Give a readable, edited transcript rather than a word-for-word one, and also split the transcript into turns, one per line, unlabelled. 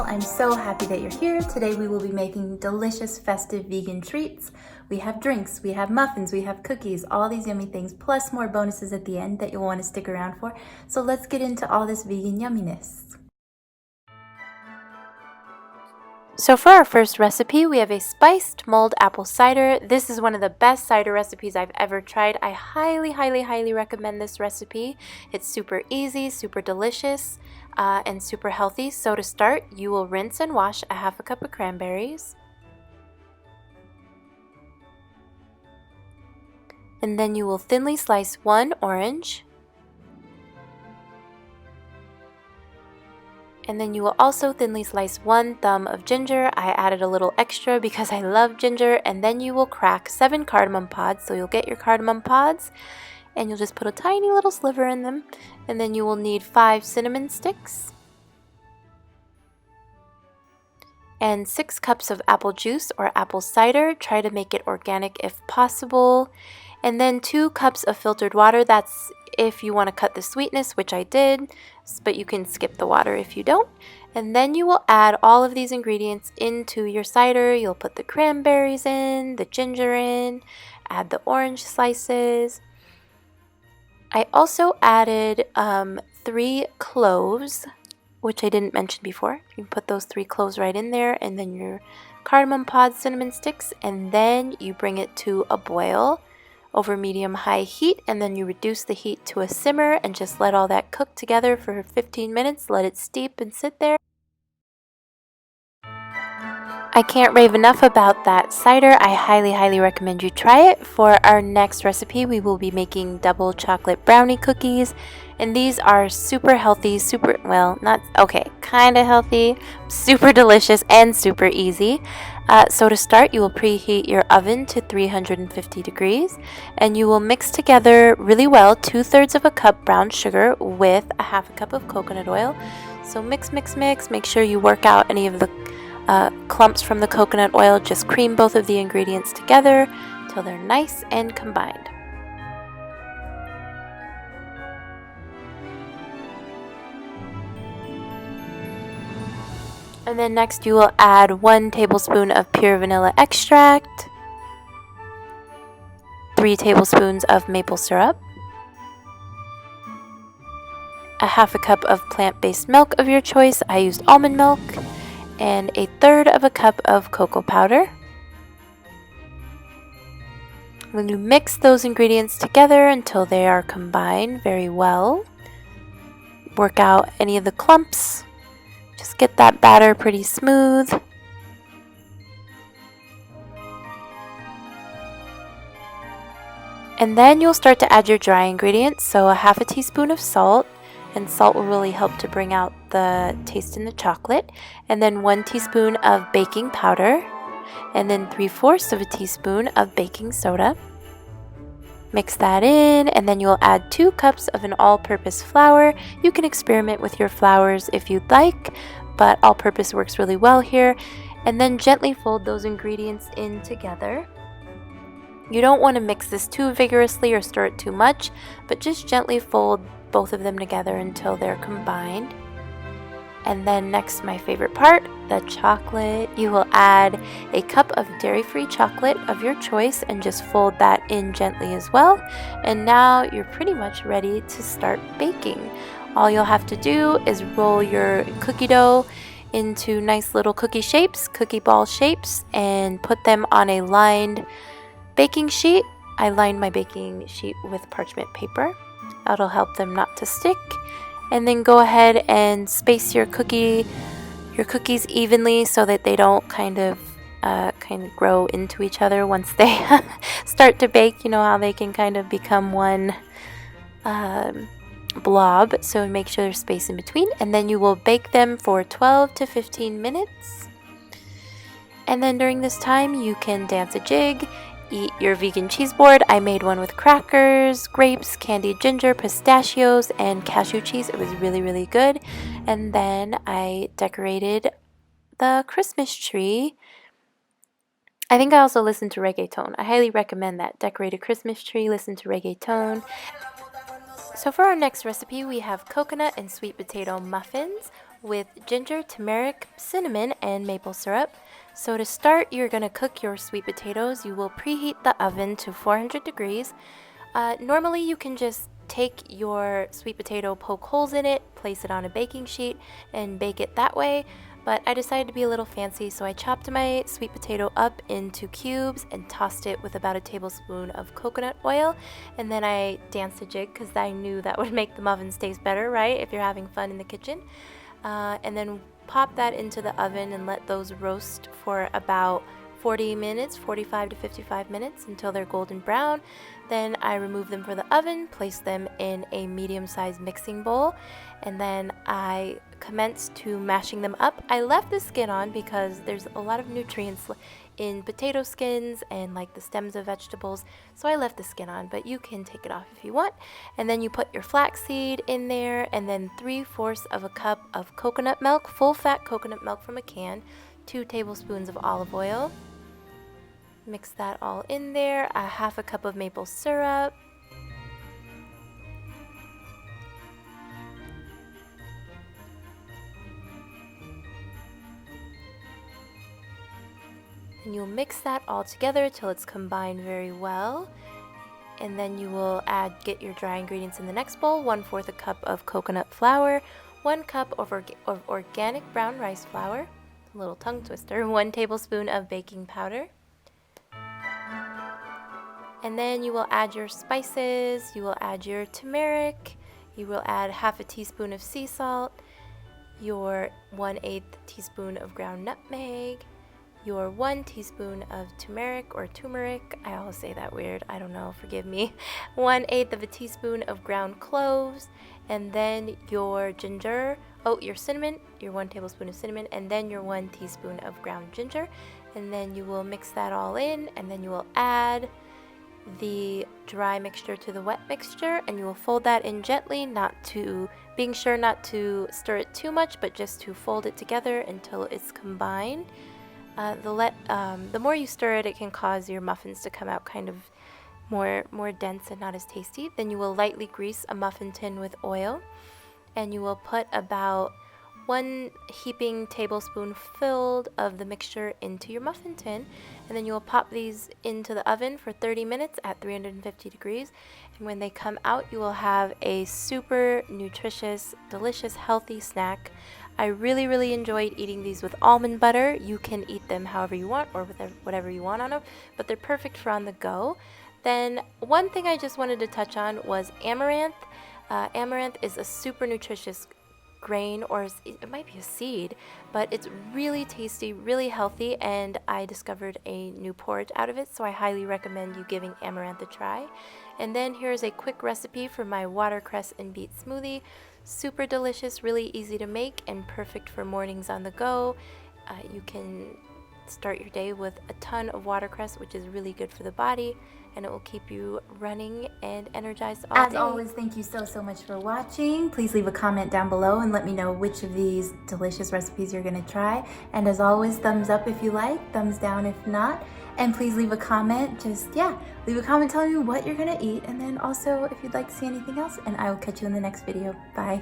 I'm so happy that you're here. Today we will be making delicious festive vegan treats. We have drinks, we have muffins, we have cookies, all these yummy things, plus more bonuses at the end that you'll want to stick around for. So let's get into all this vegan yumminess. So for our first recipe, we have a spiced mulled apple cider. This is one of the best cider recipes I've ever tried. I highly recommend this recipe. It's super easy, super delicious, and super healthy. So to start, you will rinse and wash a half a cup of cranberries. And then you will thinly slice one orange. And then you will also thinly slice one thumb of ginger. I added a little extra because I love ginger. And then you will crack 7 cardamom pods. So you'll get your cardamom pods and you'll just put a tiny little sliver in them. And then you will need 5 cinnamon sticks and 6 cups of apple juice or apple cider. Try to make it organic if possible. And then 2 cups of filtered water. That's if you want to cut the sweetness, which I did, but you can skip the water if you don't. And then you will add all of these ingredients into your cider. You'll put the cranberries in, the ginger in, add the orange slices. I also added 3 cloves, which I didn't mention before. You can put those 3 cloves right in there, and then your cardamom pods, cinnamon sticks, and then you bring it to a boil over medium-high heat, and then you reduce the heat to a simmer and just let all that cook together for 15 minutes. Let it steep and sit there. I can't rave enough about that cider. I highly recommend you try it. For our next recipe, we will be making double chocolate brownie cookies, and these are super healthy, kind of healthy, super delicious, and super easy. So to start, you will preheat your oven to 350 degrees, and you will mix together really well 2/3 of a cup brown sugar with a half a cup of coconut oil. So mix, make sure you work out any of the clumps from the coconut oil. Just cream both of the ingredients together till they're nice and combined. And then next you will add 1 tablespoon of pure vanilla extract, 3 tablespoons of maple syrup, a half a cup of plant-based milk of your choice. I used almond milk, and 1/3 of a cup of cocoa powder. When you mix those ingredients together until they are combined very well, work out any of the clumps. Just get that batter pretty smooth. And then you'll start to add your dry ingredients. So a half a teaspoon of salt, and salt will really help to bring out the taste in the chocolate. And then 1 teaspoon of baking powder, and then 3/4 of a teaspoon of baking soda. Mix that in, and then you'll add 2 cups of an all-purpose flour. You can experiment with your flours if you'd like, but all-purpose works really well here. And then gently fold those ingredients in together. You don't want to mix this too vigorously or stir it too much, but just gently fold both of them together until they're combined. And then next, my favorite part, the chocolate. You will add a cup of dairy-free chocolate of your choice and just fold that in gently as well. And now you're pretty much ready to start baking. All you'll have to do is roll your cookie dough into nice little cookie ball shapes, and put them on a lined baking sheet. I lined my baking sheet with parchment paper. That'll help them not to stick. And then go ahead and space your cookies evenly so that they don't kind of grow into each other once they start to bake. You know how they can kind of become one blob. So make sure there's space in between. And then you will bake them for 12 to 15 minutes. And then during this time, you can dance a jig. eat your vegan cheese board. I made one with crackers, grapes, candied ginger, pistachios, and cashew cheese. It was really, really good. And then I decorated the Christmas tree. I think I also listened to reggaeton. I highly recommend that. Decorate a Christmas tree, listen to reggaeton. So for our next recipe, we have coconut and sweet potato muffins with ginger, turmeric, cinnamon, and maple syrup. So to start, you're going to cook your sweet potatoes. You will preheat the oven to 400 degrees. Normally, you can just take your sweet potato, poke holes in it, place it on a baking sheet, and bake it that way. But I decided to be a little fancy, so I chopped my sweet potato up into cubes and tossed it with about a tablespoon of coconut oil. And then I danced a jig because I knew that would make the muffins taste better, right? If you're having fun in the kitchen. And then pop that into the oven and let those roast for about 40 minutes, 45 to 55 minutes until they're golden brown. Then I remove them from the oven, place them in a medium-sized mixing bowl, and then I commence to mashing them up. I left the skin on because there's a lot of nutrients in potato skins and like the stems of vegetables, so I left the skin on, but you can take it off if you want. And then you put your flaxseed in there, and then 3/4 of a cup of coconut milk, full fat coconut milk from a can, 2 tablespoons of olive oil. Mix that all in there, a 1/2 cup of maple syrup, and you'll mix that all together till it's combined very well. And then you will get your dry ingredients in the next bowl. 1/4 a cup of coconut flour, 1 cup of organic brown rice flour, a little tongue twister, 1 tablespoon of baking powder. And then you will add your spices, you will add your turmeric, you will add 1/2 teaspoon of sea salt, your 1/8 teaspoon of ground nutmeg, your 1 teaspoon of turmeric or turmeric, I always say that weird, I don't know, forgive me, 1/8 of a teaspoon of ground cloves, and then your ginger, your cinnamon, your 1 tablespoon of cinnamon, and then your 1 teaspoon of ground ginger. And then you will mix that all in, and then you will add the dry mixture to the wet mixture, and you will fold that in gently, being sure not to stir it too much, but just to fold it together until it's combined. The more you stir it, it can cause your muffins to come out kind of more dense and not as tasty. Then you will lightly grease a muffin tin with oil, and you will put about 1 heaping tablespoon filled of the mixture into your muffin tin, and then you will pop these into the oven for 30 minutes at 350 degrees. And when they come out, you will have a super nutritious, delicious, healthy snack. I really, really enjoyed eating these with almond butter. You can eat them however you want or with whatever you want on them, but they're perfect for on the go. Then one thing I just wanted to touch on was amaranth. Amaranth is a super nutritious grain, or it might be a seed, but it's really tasty, really healthy, and I discovered a new porridge out of it, so I highly recommend you giving amaranth a try. And then here's a quick recipe for my watercress and beet smoothie. Super delicious, really easy to make, and perfect for mornings on the go. You can start your day with a ton of watercress, which is really good for the body, and it will keep you running and energized all day.
As always, thank you so much for watching. Please leave a comment down below and let me know which of these delicious recipes you're going to try. And as always, thumbs up if you like, thumbs down if not. And please leave a comment, leave a comment telling me what you're going to eat, and then also if you'd like to see anything else, and I will catch you in the next video. Bye.